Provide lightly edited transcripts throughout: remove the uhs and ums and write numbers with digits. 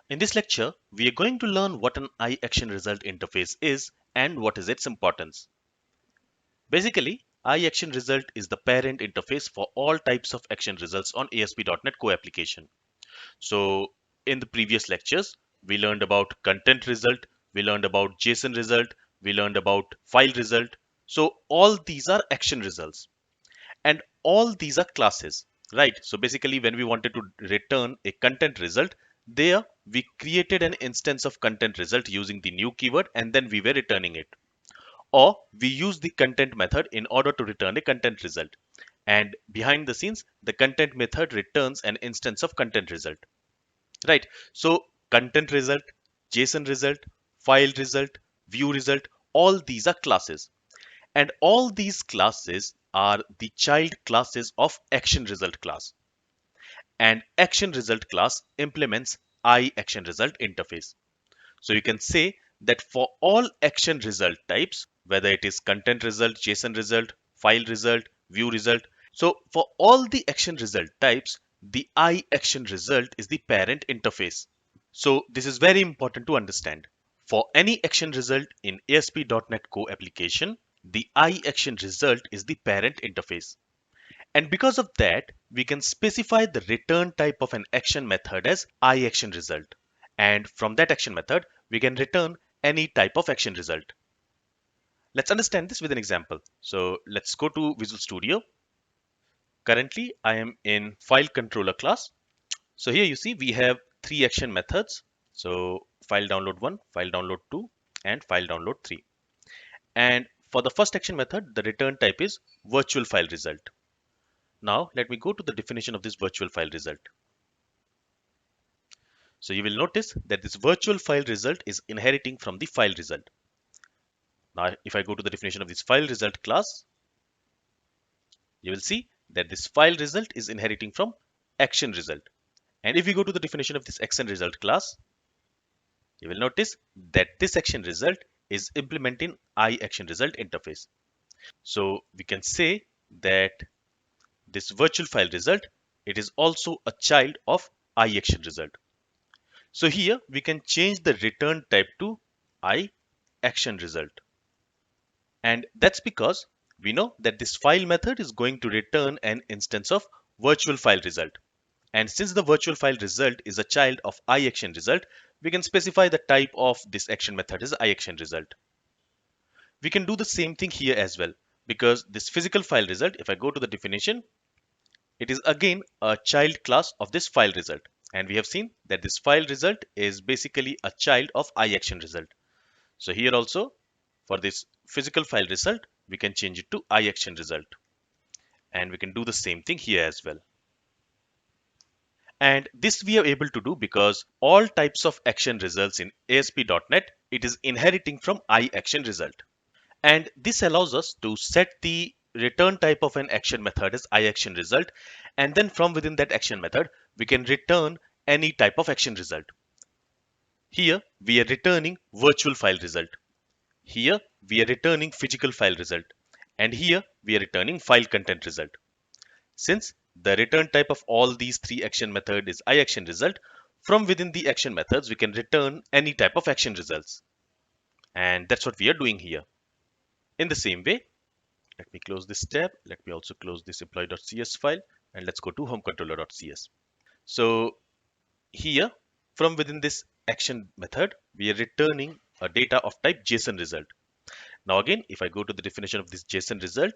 In this lecture, we are going to learn what an IActionResult interface is and what is its importance. Basically, IActionResult is the parent interface for all types of action results on ASP.NET Core application. So, in the previous lectures, we learned about content result, we learned about JSON result, we learned about file result. So, all these are action results and all these are classes, right? So basically when we wanted to return a content result, there we created an instance of content result using the new keyword and then we were returning it, or we use the content method in order to return a content result, and behind the scenes the content method returns an instance of content result, right? So content result, JSON result, file result, view result, all these are classes, and all these classes are the child classes of action result class. And action result class implements IActionResult interface. So you can say that for all action result types, whether it is content result, JSON result, file result, view result. So for all the action result types, the IActionResult is the parent interface. So this is very important to understand. For any action result in ASP.NET Core application, the IActionResult is the parent interface. And because of that, we can specify the return type of an action method as IActionResult. And from that action method, we can return any type of action result. Let's understand this with an example. So let's go to Visual Studio. Currently, I am in file controller class. So here you see we have three action methods. So file download 1, file download 2, and file download 3. And for the first action method, the return type is virtual file result. Now let me go to the definition of this virtual file result. So you will notice that this virtual file result is inheriting from the file result. Now if I go to the definition of this file result class, you will see that this file result is inheriting from action result. And if we go to the definition of this action result class, you will notice that this action result is implementing IActionResult interface. So we can say that this virtual file result, it is also a child of IActionResult. So here we can change the return type to IActionResult. And that's because we know that this file method is going to return an instance of virtual file result. And since the virtual file result is a child of IActionResult, we can specify the type of this action method as IActionResult. We can do the same thing here as well, because this physical file result, if I go to the definition, it is again a child class of this file result. And we have seen that this file result is basically a child of IActionResult. So here also, for this physical file result, we can change it to IActionResult. And we can do the same thing here as well. And this we are able to do because all types of action results in ASP.NET, it is inheriting from IActionResult. And this allows us to set the return type of an action method as IActionResult, and then from within that action method, we can return any type of action result. Here, we are returning virtual file result. Here, we are returning physical file result. And here, we are returning file content result. Since the return type of all these three action methods is IActionResult, from within the action methods, we can return any type of action results. And that's what we are doing here. In the same way, let me close this tab. Let me also close this employee.cs file, and let's go to homecontroller.cs. So here, from within this action method, we are returning a data of type JSON result. Now again, if I go to the definition of this JSON result,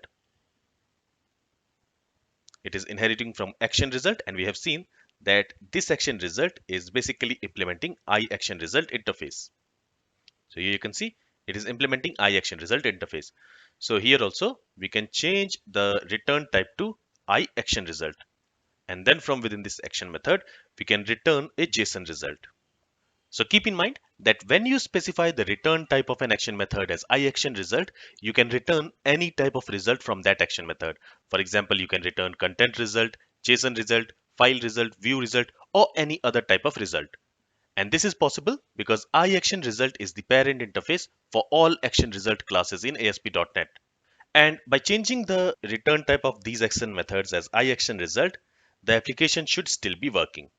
it is inheriting from action result, and we have seen that this action result is basically implementing IActionResult interface. So here you can see it is implementing IActionResult interface. So here also we can change the return type to IActionResult. And then from within this action method, we can return a JSON result. So keep in mind that when you specify the return type of an action method as IActionResult, you can return any type of result from that action method. For example, you can return content result, JSON result, file result, view result, or any other type of result. And this is possible because IActionResult is the parent interface for all action result classes in ASP.NET. And by changing the return type of these action methods as IActionResult, the application should still be working.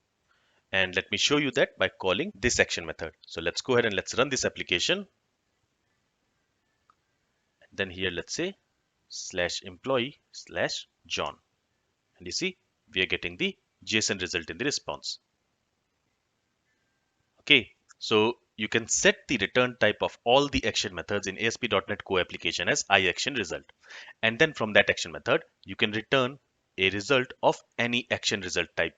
And let me show you that by calling this action method. So let's go ahead and let's run this application. Then here let's say /employee/John. And you see, we are getting the JSON result in the response. Okay, so you can set the return type of all the action methods in ASP.NET Core application as IActionResult. And then from that action method, you can return a result of any action result type.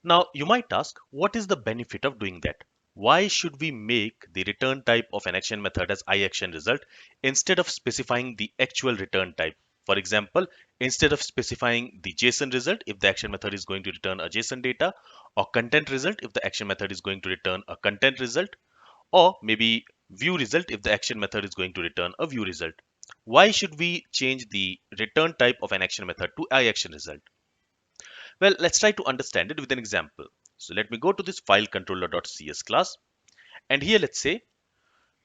Now, you might ask, what is the benefit of doing that? Why should we make the return type of an action method as IActionResult instead of specifying the actual return type? For example, instead of specifying the JSON result if the action method is going to return a JSON data, or content result if the action method is going to return a content result, or maybe view result if the action method is going to return a view result. Why should we change the return type of an action method to IActionResult? Well, let's try to understand it with an example. So let me go to this file controller.cs class, and here let's say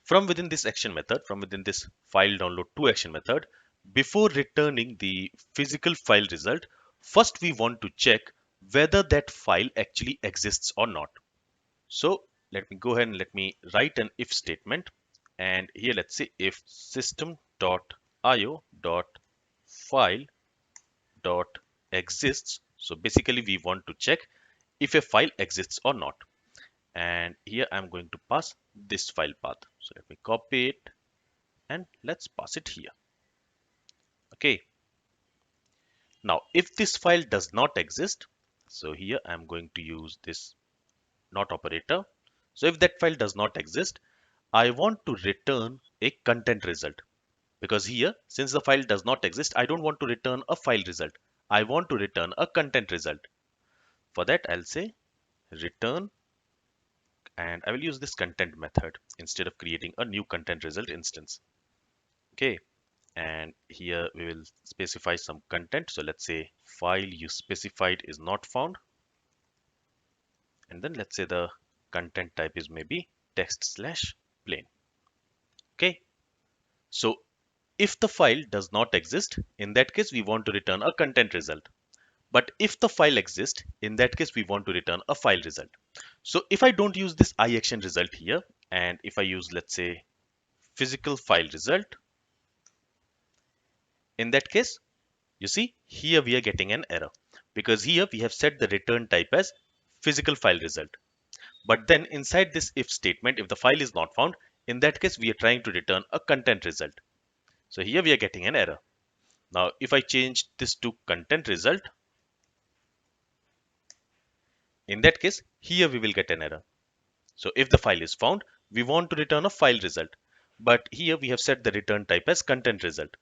from within this action method, from within this file download to action method, before returning the physical file result, first we want to check whether that file actually exists or not. So let me go ahead and let me write an if statement, and here let's say if system.io.file.exists. So basically we want to check if a file exists or not. And here I'm going to pass this file path. So let me copy it and let's pass it here. Okay. Now, if this file does not exist, so here I'm going to use this not operator. So if that file does not exist, I want to return a content result, because here, since the file does not exist, I don't want to return a file result. I want to return a content result. For that, I'll say return, and I will use this content method instead of creating a new content result instance. Okay, and here we will specify some content. So let's say file you specified is not found, and then let's say the content type is maybe text/plain. Okay, so if the file does not exist, in that case we want to return a content result. But if the file exists, in that case we want to return a file result. So if I don't use this IActionResult here, and if I use, let's say, physical file result, in that case, you see, here we are getting an error, because here we have set the return type as physical file result. But then inside this if statement, if the file is not found, in that case, we are trying to return a content result. So here we are getting an error. Now, if I change this to content result, in that case, here we will get an error. So if the file is found, we want to return a file result. But here we have set the return type as content result.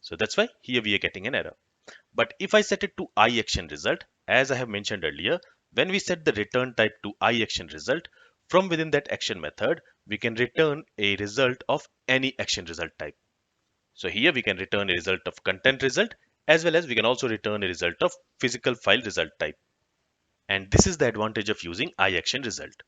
So that's why here we are getting an error. But if I set it to IActionResult, as I have mentioned earlier, when we set the return type to IActionResult, from within that action method, we can return a result of any action result type. So here we can return a result of content result, as well as we can also return a result of physical file result type. And this is the advantage of using IActionResult.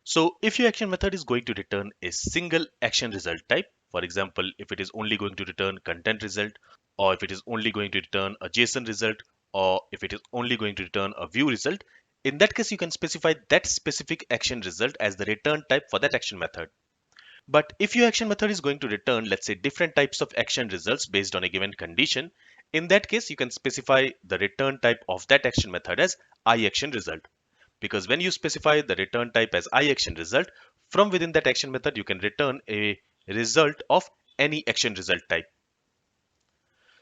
So if your action method is going to return a single action result type, for example, if it is only going to return content result, or if it is only going to return a JSON result, or if it is only going to return a view result, in that case, you can specify that specific action result as the return type for that action method. But if your action method is going to return, let's say, different types of action results based on a given condition, in that case, you can specify the return type of that action method as IActionResult. Because when you specify the return type as IActionResult, from within that action method, you can return a result of any action result type.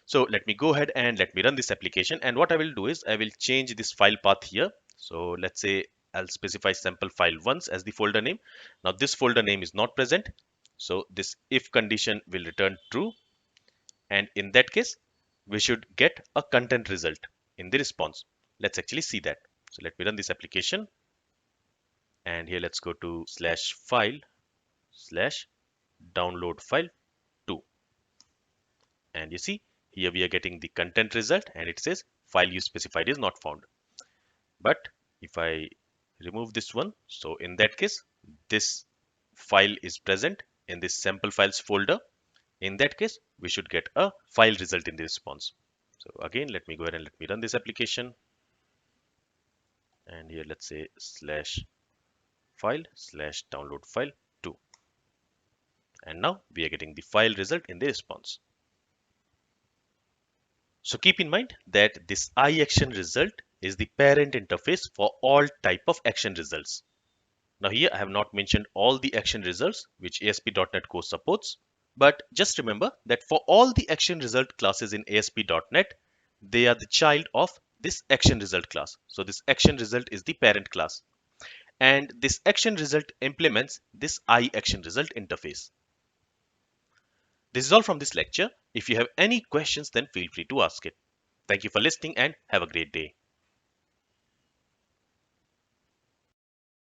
So let me go ahead and let me run this application. And what I will do is I will change this file path here. So let's say I'll specify sample file once as the folder name. Now this folder name is not present. So this if condition will return true. And in that case, we should get a content result in the response. Let's actually see that. So let me run this application. And here let's go to /file/download file 2. And you see, here we are getting the content result, and it says file you specified is not found. But if I remove this one, so in that case, this file is present in this sample files folder. In that case, we should get a file result in the response. So again, let me go ahead and let me run this application. and here let's say slash file slash download file 2, and now we are getting the file result in the response. So keep in mind that this IActionResult is the parent interface for all type of action results. Now here I have not mentioned all the action results which ASP.NET Core supports, but just remember that for all the action result classes in ASP.NET, they are the child of this action result class. So this action result is the parent class, and this action result implements this IActionResult interface. This is all from this lecture. If you have any questions, then feel free to ask it. Thank you for listening and have a great day.